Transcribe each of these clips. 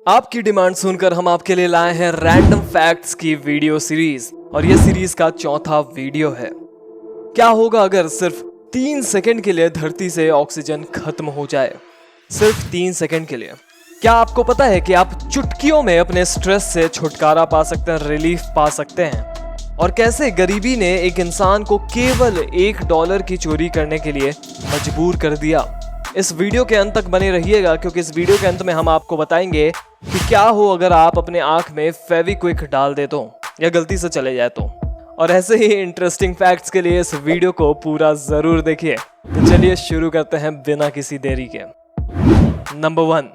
आपकी डिमांड सुनकर हम आपके लिए लाए हैं रैंडम फैक्ट्स की वीडियो सीरीज और ये सीरीज का चौथा वीडियो है। क्या होगा अगर सिर्फ 3 सेकंड के लिए धरती से ऑक्सीजन खत्म हो जाए? सिर्फ 3 सेकंड के लिए। क्या आपको पता है कि आप चुटकियों में अपने स्ट्रेस से छुटकारा पा सकते हैं, रिलीफ पा सकते हैं? और कैसे गरीबी ने एक इंसान को केवल $1 की चोरी करने के लिए मजबूर कर दिया? इस वीडियो के अंत तक बने रहिएगा, क्योंकि इस वीडियो के अंत में हम आपको बताएंगे कि क्या हो अगर आप अपने आंख में फेविक्विक डाल दे तो, या गलती से चले जाए तो। और ऐसे ही इंटरेस्टिंग फैक्ट्स के लिए इस वीडियो को पूरा जरूर देखिए। तो चलिए शुरू करते हैं बिना किसी देरी के। नंबर 1,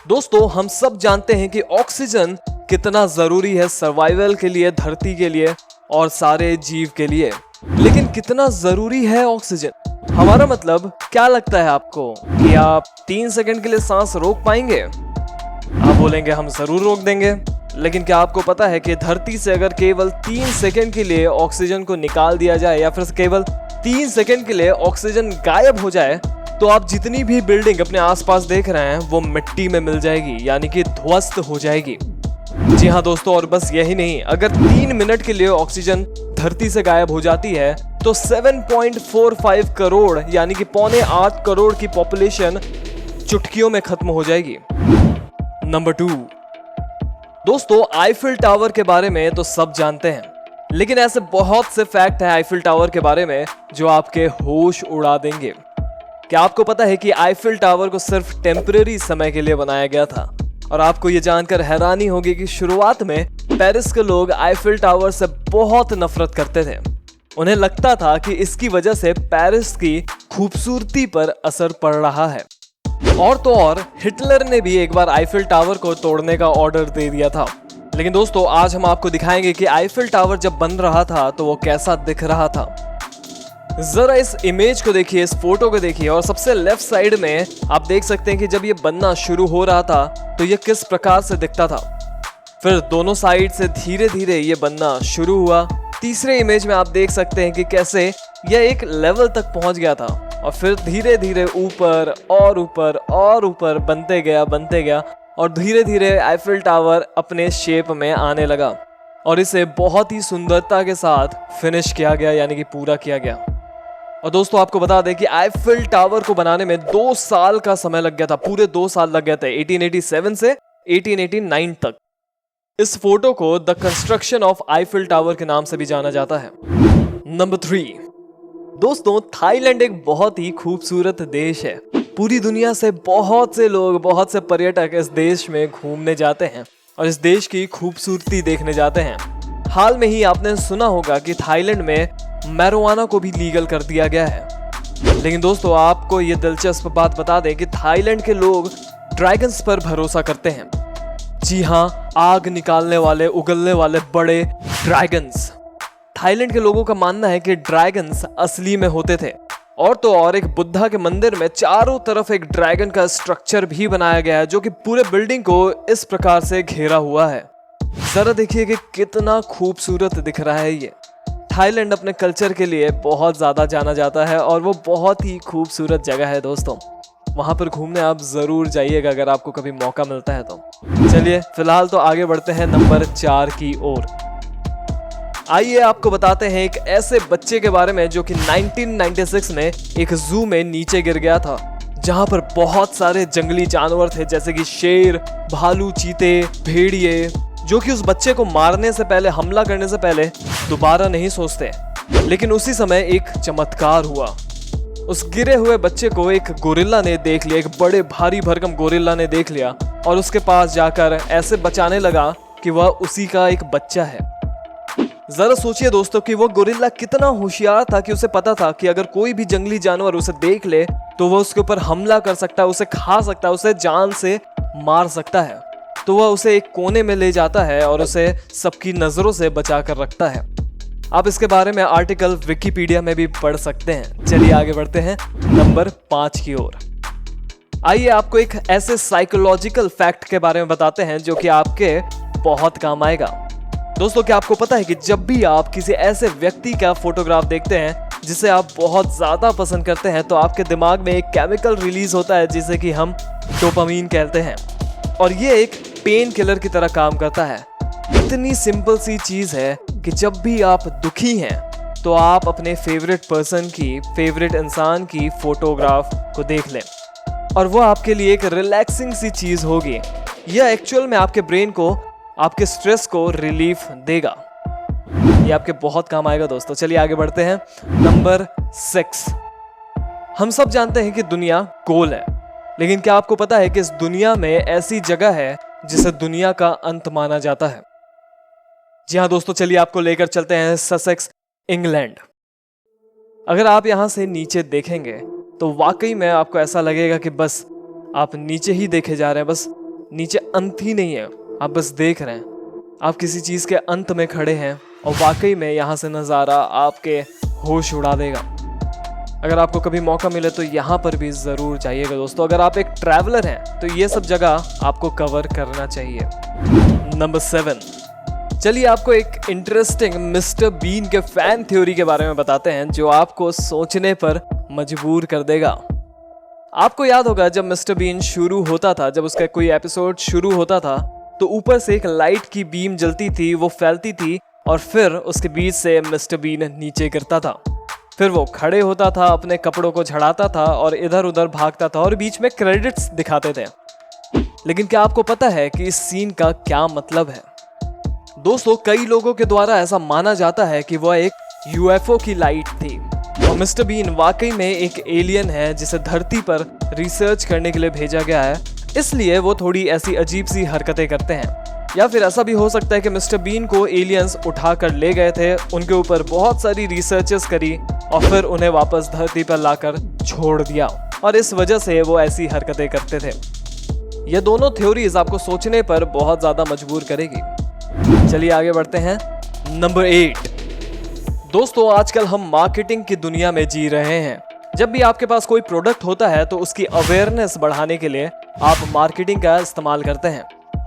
दोस्तों हम सब जानते हैं कि ऑक्सीजन कितना जरूरी है सर्वाइवल के लिए, धरती के लिए और सारे जीव के लिए। लेकिन कितना जरूरी है ऑक्सीजन? हमारा मतलब क्या लगता है आपको कि आप 3 सेकंड के लिए सांस रोक पाएंगे? आप बोलेंगे हम जरूर रोक देंगे। लेकिन क्या आपको पता है कि धरती से अगर केवल 3 सेकंड के लिए ऑक्सीजन को निकाल दिया जाए, या फिर केवल 3 सेकंड के लिए ऑक्सीजन गायब हो जाए, तो आप जितनी भी बिल्डिंग अपने आसपास देख रहे हैं वो मिट्टी में मिल जाएगी, यानी कि ध्वस्त हो जाएगी। जी हाँ दोस्तों, और बस यही नहीं, अगर 3 मिनट के लिए ऑक्सीजन धरती से गायब हो जाती है तो 7.45 करोड़ यानी कि 7.25 करोड़ की पॉपुलेशन चुटकियों में खत्म हो जाएगी। नंबर 2, दोस्तों आईफिल टावर के बारे में तो सब जानते हैं, लेकिन ऐसे बहुत से फैक्ट हैं आईफिल टावर के बारे में जो आपके होश उड़ा देंगे। क्या आपको पता है कि आईफिल टावर को सिर्फ टेम्परेरी समय के लिए बनाया गया था? और आपको ये जानकर हैरानी होगी कि शुरुआत में पेरिस के लोग आईफिल टावर से बहुत नफरत करते थे। उन्हें लगता था कि इसकी वजह से पेरिस की खूबसूरती पर असर पड़ रहा है। और तो और हिटलर ने भी एक बार आईफिल टावर को तोड़ने का ऑर्डर दे दिया था। लेकिन दोस्तों आज हम आपको दिखाएंगे कि आईफिल टावर जब बन रहा था तो वो कैसा दिख रहा था। जरा इस इमेज को देखिए, इस फोटो को देखिए, और सबसे लेफ्ट साइड में आप देख सकते हैं कि जब ये बनना शुरू हो रहा था तो ये किस प्रकार से दिखता था। फिर दोनों साइड से धीरे धीरे ये बनना शुरू हुआ। तीसरे इमेज में आप देख सकते हैं कि कैसे यह एक लेवल तक पहुंच गया था और फिर धीरे धीरे ऊपर और ऊपर और ऊपर बनते गया और धीरे धीरे आईफिल टावर अपने शेप में आने लगा और इसे बहुत ही सुंदरता के साथ फिनिश किया गया, यानी कि पूरा किया गया। और दोस्तों आपको बता दें कि आईफिल टावर को बनाने में 2 साल का समय लग गया था, पूरे 2 साल लग गए थे, 1887 से 1889 तक। इस फोटो को the construction of Eiffel tower के नाम से भी जाना जाता है। नंबर 3, दोस्तों थाईलैंड एक बहुत ही खूबसूरत देश है। पूरी दुनिया से बहुत से लोग, बहुत से पर्यटक इस देश में घूमने जाते हैं और इस देश की खूबसूरती देखने जाते हैं। हाल में ही आपने सुना होगा कि थाईलैंड में मैरिजुआना को भी लीगल कर दिया गया है। लेकिन दोस्तों आपको ये दिलचस्प बात बता दें कि थाईलैंड के लोग ड्रैगन्स पर भरोसा करते हैं। जी हाँ, आग निकालने वाले, उगलने वाले बड़े ड्रैगन्स। थाईलैंड के लोगों का मानना है कि ड्रैगन्स असली में होते थे। और तो और एक बुद्धा के मंदिर में चारों तरफ एक ड्रैगन का स्ट्रक्चर भी बनाया गया है, जो कि पूरे बिल्डिंग को इस प्रकार से घेरा हुआ है। जरा देखिए कि कितना खूबसूरत दिख रहा है ये। थाईलैंड अपने कल्चर के लिए बहुत ज़्यादा जाना जाता है और वो बहुत ही खूबसूरत जगह है दोस्तों। वहाँ पर घूमने आप ज़रूर जाइएगा अगर आपको कभी मौका मिलता है तो। चलिए फिलहाल तो आगे बढ़ते हैं नंबर 4 की ओर। आइए आपको बताते हैं एक ऐसे बच्चे के बारे में जो कि 1996 में एक जू में नीचे गिर गया था, जहाँ पर बहुत सारे जंगली जानवर थे, जैसे कि शेर, भालू, चीते, भेड़िए, जो कि उस बच्चे को मारने से पहले, हमला करने से पहले दोबारा नहीं सोचते। लेकिन उसी समय एक चमत्कार हुआ। उस गिरे हुए बच्चे को एक गोरिल्ला ने देख लिया, एक बड़े भारी भरकम गोरिल्ला ने देख लिया और उसके पास जाकर ऐसे बचाने लगा कि वह उसी का एक बच्चा है। जरा सोचिए दोस्तों कि वो गोरिल्ला कितना होशियार था कि उसे पता था कि अगर कोई भी जंगली जानवर उसे देख ले तो वह उसके ऊपर हमला कर सकता है, उसे खा सकता है, उसे जान से मार सकता है। तो वह उसे एक कोने में ले जाता है और उसे सबकी नजरों से बचा कर रखता है। आप इसके बारे में आर्टिकल विकिपीडिया में भी पढ़ सकते हैं। चलिए आगे बढ़ते हैं नंबर 5 की ओर। आइए आपको एक ऐसे साइकोलॉजिकल फैक्ट के बारे में बताते हैं जो कि आपके बहुत काम आएगा। दोस्तों क्या आपको पता है कि जब भी आप किसी ऐसे व्यक्ति का फोटोग्राफ देखते हैं जिसे आप बहुत ज्यादा पसंद करते हैं, तो आपके दिमाग में एक केमिकल रिलीज होता है जिसे कि हम डोपामीन कहते हैं। और ये एक पेन किलर की तरह काम करता है। इतनी सिंपल सी चीज है कि जब भी आप दुखी हैं तो आप अपने फेवरेट पर्सन की, फेवरेट इंसान की फोटोग्राफ को देख लें और वो आपके लिए एक रिलैक्सिंग सी चीज होगी। यह एक्चुअल में आपके ब्रेन को, आपके स्ट्रेस को रिलीफ देगा। ये आपके बहुत काम आएगा दोस्तों। चलिए आगे बढ़ते हैं। नंबर 6, हम सब जानते हैं कि दुनिया गोल है, लेकिन क्या आपको पता है कि इस दुनिया में ऐसी जगह है जिसे दुनिया का अंत माना जाता है? जी हाँ दोस्तों, चलिए आपको लेकर चलते हैं ससेक्स, इंग्लैंड। अगर आप यहां से नीचे देखेंगे तो वाकई में आपको ऐसा लगेगा कि बस आप नीचे ही देखे जा रहे हैं, बस नीचे अंत ही नहीं है, आप बस देख रहे हैं। आप किसी चीज के अंत में खड़े हैं और वाकई में यहाँ से नज़ारा आपके होश उड़ा देगा। अगर आपको कभी मौका मिले तो यहाँ पर भी ज़रूर जाइएगा दोस्तों। अगर आप एक ट्रैवलर हैं तो ये सब जगह आपको कवर करना चाहिए। नंबर 7, चलिए आपको एक इंटरेस्टिंग मिस्टर बीन के फैन थ्योरी के बारे में बताते हैं जो आपको सोचने पर मजबूर कर देगा। आपको याद होगा जब मिस्टर बीन शुरू होता था, जब उसका कोई एपिसोड शुरू होता था तो ऊपर से एक लाइट की बीम जलती थी, वो फैलती थी और फिर उसके बीच से मिस्टर बीन नीचे गिरता था। फिर वो खड़े होता था, अपने कपड़ों को झड़ाता था और इधर उधर भागता था और बीच में क्रेडिट्स दिखाते थे। लेकिन क्या आपको पता है कि इस सीन का क्या मतलब है? दोस्तों, कई लोगों के द्वारा ऐसा माना जाता है कि वह एक यूएफओ की लाइट थी और मिस्टर बीन वाकई में एक एलियन है जिसे धरती पर रिसर्च करने के लिए भेजा गया है, इसलिए वो थोड़ी ऐसी अजीब सी हरकतें करते हैं। या फिर ऐसा भी हो सकता है कि मिस्टर बीन को एलियंस उठाकर ले गए थे, उनके ऊपर बहुत सारी रिसर्चेस करी और फिर उन्हें वापस धरती पर लाकर छोड़ दिया और इस वजह से वो ऐसी हरकतें करते थे। ये दोनों थ्योरीज आपको सोचने पर बहुत ज्यादा मजबूर करेगी। चलिए आगे बढ़ते हैं। नंबर 8, दोस्तों आजकल हम मार्केटिंग की दुनिया में जी रहे हैं। जब भी आपके पास कोई प्रोडक्ट होता है तो उसकी अवेयरनेस बढ़ाने के लिए आप मार्केटिंग का इस्तेमाल करते हैं।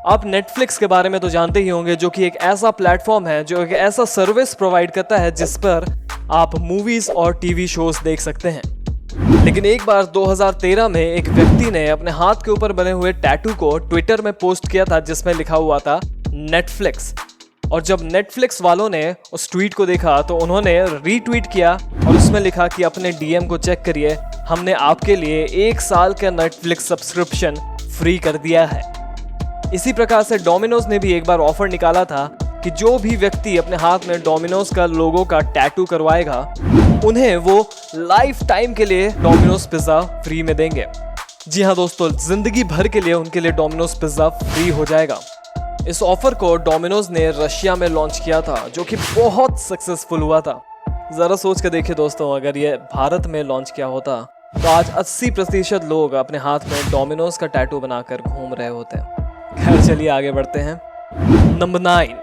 आप नेटफ्लिक्स के बारे में तो जानते ही होंगे, जो कि एक ऐसा प्लेटफॉर्म है, जो एक ऐसा सर्विस प्रोवाइड करता है जिस पर आप मूवीज और टीवी शोज देख सकते हैं। लेकिन एक बार 2013 में एक व्यक्ति ने अपने हाथ के ऊपर बने हुए टैटू को ट्विटर में पोस्ट किया था जिसमें लिखा हुआ था नेटफ्लिक्स। और जब नेटफ्लिक्स वालों ने उस ट्वीट को देखा तो उन्होंने रीट्वीट किया और उसमें लिखा कि अपने डीएम को चेक करिए, हमने आपके लिए 1 साल का नेटफ्लिक्स सब्सक्रिप्शन फ्री कर दिया है। इसी प्रकार से डोमिनोज ने भी एक बार ऑफर निकाला था कि जो भी व्यक्ति अपने हाथ में डोमिनोज का लोगो का टैटू करवाएगा उन्हें वो लाइफ टाइम के लिए डोमिनोज पिज्जा फ्री में देंगे। जी हाँ दोस्तों, जिंदगी भर के लिए उनके लिए डोमिनोज पिज्जा फ्री हो जाएगा। इस ऑफर को डोमिनोज ने रशिया में लॉन्च किया था, जो कि बहुत सक्सेसफुल हुआ था। जरा सोच के देखिए दोस्तों, अगर ये भारत में लॉन्च किया होता तो आज 80% लोग अपने हाथ में डोमिनोज का टैटू बनाकर घूम रहे होते हैं। खैर चलिए आगे बढ़ते हैं। नंबर 9,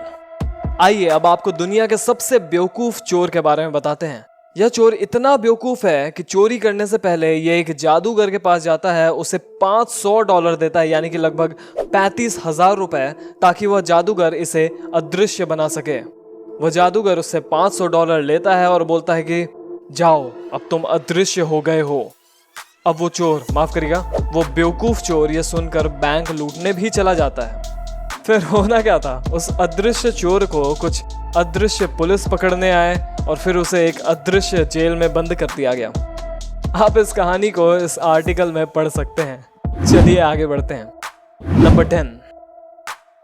आइए अब आपको दुनिया के सबसे बेवकूफ चोर के बारे में बताते हैं। यह चोर इतना बेवकूफ है कि चोरी करने से पहले यह एक जादूगर के पास जाता है, उसे $500 देता है, यानी कि लगभग 35,000 रुपए, ताकि वह जादूगर इसे अदृश्य बना सके। वह जादूगर उससे $500 लेता है और बोलता है कि जाओ, अब तुम अदृश्य हो गए हो। अब वो चोर, माफ करिएगा, वो बेवकूफ चोर ये सुनकर बैंक लूटने भी चला जाता है। फिर होना क्या था, उस अदृश्य चोर को कुछ अदृश्य पुलिस पकड़ने आए और फिर उसे एक अदृश्य जेल में बंद कर दिया गया। आप इस कहानी को इस आर्टिकल में पढ़ सकते हैं। चलिए आगे बढ़ते हैं। नंबर 10,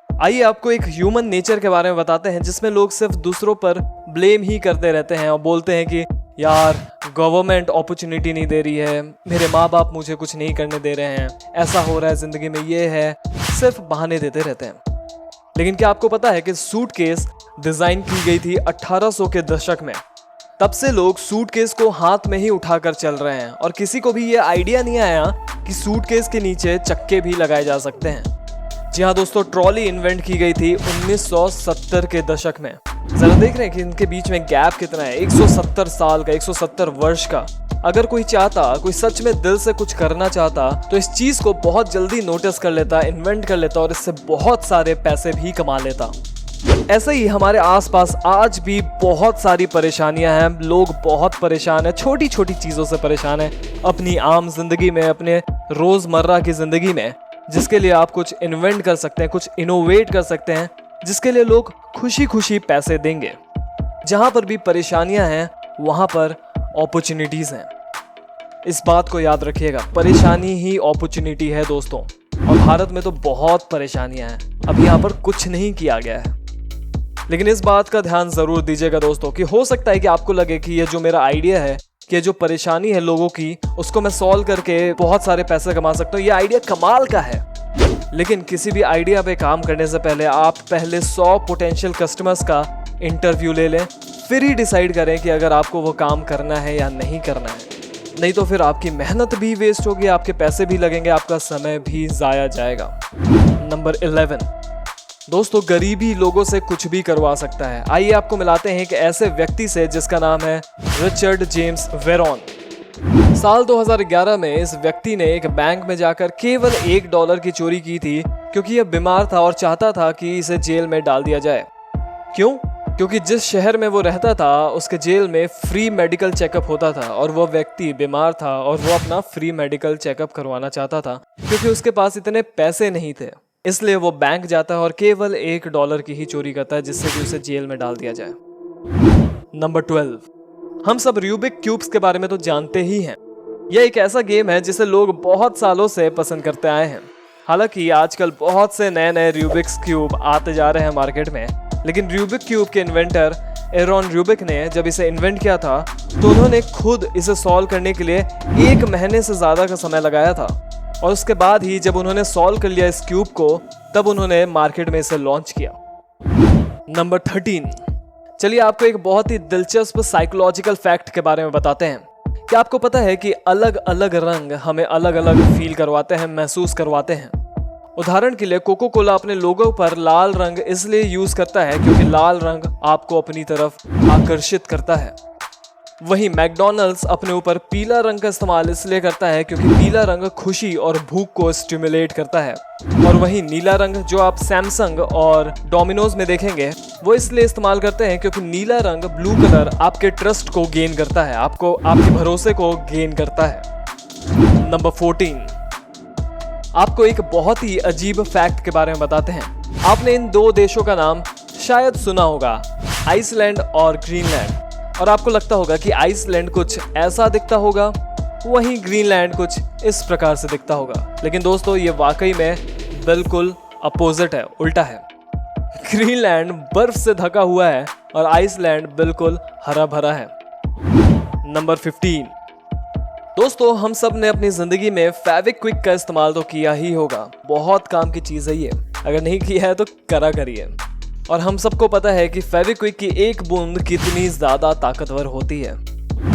आइए आपको एक ह्यूमन नेचर के बारे में बताते हैं जिसमें लोग सिर्फ दूसरों पर ब्लेम ही करते रहते हैं और बोलते हैं कि यार गवर्नमेंट अपॉर्चुनिटी नहीं दे रही है, मेरे माँ बाप मुझे कुछ नहीं करने दे रहे हैं, ऐसा हो रहा है जिंदगी में, ये है, सिर्फ बहाने देते रहते हैं। लेकिन क्या आपको पता है कि सूटकेस डिजाइन की गई थी 1800 के दशक में। तब से लोग सूटकेस को हाथ में ही उठाकर चल रहे हैं और किसी को भी ये आइडिया नहीं आया कि सूटकेस के नीचे चक्के भी लगाए जा सकते हैं। जी हाँ दोस्तों, ट्रॉली इन्वेंट की गई थी 1970 के दशक में। जरा देख रहे हैं कि इनके बीच में गैप कितना है, 170 साल का, 170 वर्ष का। अगर कोई चाहता, कोई सच में दिल से कुछ करना चाहता तो इस चीज को बहुत जल्दी नोटिस कर लेता, इन्वेंट कर लेता और इससे बहुत सारे पैसे भी कमा लेता। ऐसे ही हमारे आसपास आज भी बहुत सारी परेशानियां हैं, लोग बहुत परेशान हैं, छोटी छोटी चीजों से परेशान हैं, अपनी आम जिंदगी में, अपने रोजमर्रा की जिंदगी में। जिसके लिए आप कुछ इन्वेंट कर सकते हैं, कुछ इनोवेट कर सकते हैं, जिसके लिए लोग खुशी खुशी पैसे देंगे। जहां पर भी परेशानियां हैं वहां पर अपॉर्चुनिटीज हैं। इस बात को याद रखिएगा, परेशानी ही अपॉर्चुनिटी है दोस्तों। और भारत में तो बहुत परेशानियां हैं, अब यहाँ पर कुछ नहीं किया गया है। लेकिन इस बात का ध्यान जरूर दीजिएगा दोस्तों कि हो सकता है कि आपको लगे कि ये जो मेरा आइडिया है, कि जो परेशानी है लोगों की, उसको मैं सॉल्व करके बहुत सारे पैसे कमा सकता हूँ, ये आइडिया कमाल का है। लेकिन किसी भी आइडिया पे काम करने से पहले आप पहले 100 पोटेंशियल कस्टमर्स का इंटरव्यू ले लें, फिर ही डिसाइड करें कि अगर आपको वो काम करना है या नहीं करना है। नहीं तो फिर आपकी मेहनत भी वेस्ट होगी, आपके पैसे भी लगेंगे, आपका समय भी जाया जाएगा। नंबर 11, दोस्तों गरीबी लोगों से कुछ भी करवा सकता है। आइए आपको मिलाते हैं एक ऐसे व्यक्ति से जिसका नाम है रिचर्ड जेम्स वेरॉन। साल 2011 में इस व्यक्ति ने एक बैंक में जाकर केवल $1 की चोरी की थी, क्योंकि यह बीमार था और चाहता था कि इसे जेल में डाल दिया जाए। क्यों? क्योंकि जिस शहर में वो रहता था उसके जेल में फ्री मेडिकल चेकअप होता था और वो व्यक्ति बीमार था और वो अपना फ्री मेडिकल चेकअप करवाना चाहता था, क्योंकि उसके पास इतने पैसे नहीं थे। इसलिए वो बैंक जाता है और केवल $1 की ही चोरी करता है, जिससे कि उसे जेल में डाल दिया जाए। नंबर 12, हम सब रूबिक क्यूब्स के बारे में तो जानते ही हैं। यह एक ऐसा गेम है जिसे लोग बहुत सालों से पसंद करते आए हैं। हालांकि आजकल बहुत से नए नए रूबिक्स क्यूब आते जा रहे हैं मार्केट में, लेकिन रूबिक क्यूब के इन्वेंटर एरॉन रूबिक ने जब इसे इन्वेंट किया था तो उन्होंने खुद इसे सॉल्व करने के लिए 1 महीने से ज़्यादा का समय लगाया था। और उसके बाद ही जब उन्होंने सॉल्व कर लिया इस क्यूब को, तब उन्होंने मार्केट में इसे लॉन्च किया। नंबर 13, चलिए आपको एक बहुत ही दिलचस्प साइकोलॉजिकल फैक्ट के बारे में बताते हैं। क्या आपको पता है कि अलग अलग रंग हमें अलग अलग फील करवाते हैं, महसूस करवाते हैं। उदाहरण के लिए कोको कोला अपने लोगो पर लाल रंग इसलिए यूज करता है क्योंकि लाल रंग आपको अपनी तरफ आकर्षित करता है। वहीं मैकडॉनल्ड्स अपने ऊपर पीला रंग का इस्तेमाल इसलिए करता है क्योंकि पीला रंग खुशी और भूख को स्टिमुलेट करता है। और वहीं नीला रंग जो आप सैमसंग और डोमिनोज में देखेंगे, वो इसलिए इस्तेमाल करते हैं क्योंकि नीला रंग, ब्लू कलर, आपके ट्रस्ट को गेन करता है, आपको आपके भरोसे को गेन करता है। नंबर 14, आपको एक बहुत ही अजीब फैक्ट के बारे में बताते हैं। आपने इन 2 देशों का नाम शायद सुना होगा, आइसलैंड और ग्रीनलैंड। और आपको लगता होगा कि आइसलैंड कुछ ऐसा दिखता होगा, वहीं ग्रीनलैंड कुछ इस प्रकार से दिखता होगा। लेकिन दोस्तों ये वाकई में बिल्कुल अपोजिट है, उल्टा है। ग्रीनलैंड बर्फ से ढका हुआ है और आइसलैंड बिल्कुल हरा भरा है। नंबर 15, दोस्तों हम सब ने अपनी जिंदगी में फेविक्विक का इस्तेमाल तो किया ही होगा। बहुत काम की चीज है ये, अगर नहीं किया है तो करा करिए। और हम सबको पता है कि फेविक्विक की एक बूंद कितनी ज्यादा ताकतवर होती है।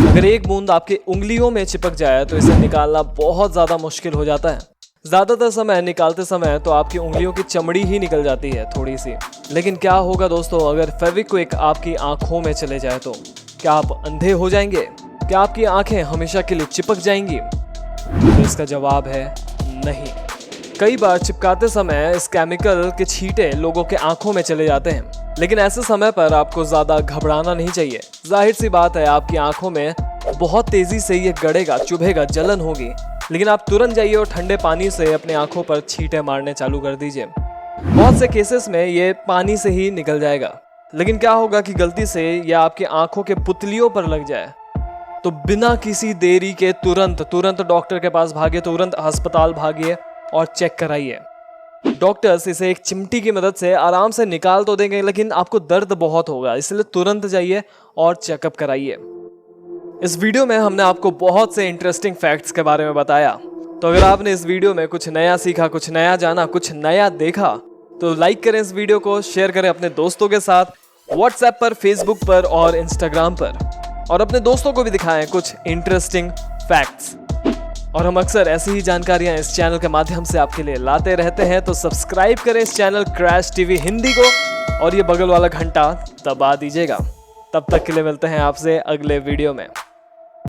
अगर एक बूंद आपके उंगलियों में चिपक जाए तो इसे निकालना बहुत ज्यादा मुश्किल हो जाता है। ज्यादातर समय निकालते समय तो आपकी उंगलियों की चमड़ी ही निकल जाती है थोड़ी सी। लेकिन क्या होगा दोस्तों अगर फेविक्विक आपकी आंखों में चले जाए तो? क्या आप अंधे हो जाएंगे? क्या आपकी आंखें हमेशा के लिए चिपक जाएंगी? तो इसका जवाब है नहीं। कई बार चिपकाते समय इस केमिकल के छींटे लोगों के आंखों में चले जाते हैं, लेकिन ऐसे समय पर आपको ज्यादा घबराना नहीं चाहिए। जाहिर सी बात है आपकी आंखों में बहुत तेजी से ये गड़ेगा, चुभेगा, जलन होगी, लेकिन आप तुरंत जाइए और ठंडे पानी से अपने आंखों पर छींटे मारने चालू कर दीजिए। बहुत से केसेस में ये पानी से ही निकल जाएगा। लेकिन क्या होगा कि गलती से यह आपकी आंखों के पुतलियों पर लग जाए, तो बिना किसी देरी के तुरंत डॉक्टर के पास भागिए, तुरंत अस्पताल भागिए और चेक कराइए। डॉक्टर्स इसे एक चिमटी की मदद से आराम से निकाल तो देंगे, लेकिन आपको दर्द बहुत होगा, इसलिए तुरंत जाइए और चेकअप कराइए। इस वीडियो में हमने आपको बहुत से इंटरेस्टिंग फैक्ट्स के बारे में बताया। तो अगर आपने इस वीडियो में कुछ नया सीखा, कुछ नया जाना, कुछ नया देखा, तो लाइक करें इस वीडियो को, शेयर करें अपने दोस्तों के साथ, व्हाट्सएप पर, फेसबुक पर और इंस्टाग्राम पर, और अपने दोस्तों को भी दिखाएं कुछ इंटरेस्टिंग फैक्ट्स। और हम अक्सर ऐसी ही जानकारियां इस चैनल के माध्यम से आपके लिए लाते रहते हैं। तो सब्सक्राइब करें इस चैनल क्रैश टीवी हिंदी को और ये बगल वाला घंटा दबा दीजिएगा। तब तक के लिए मिलते हैं आपसे अगले वीडियो में।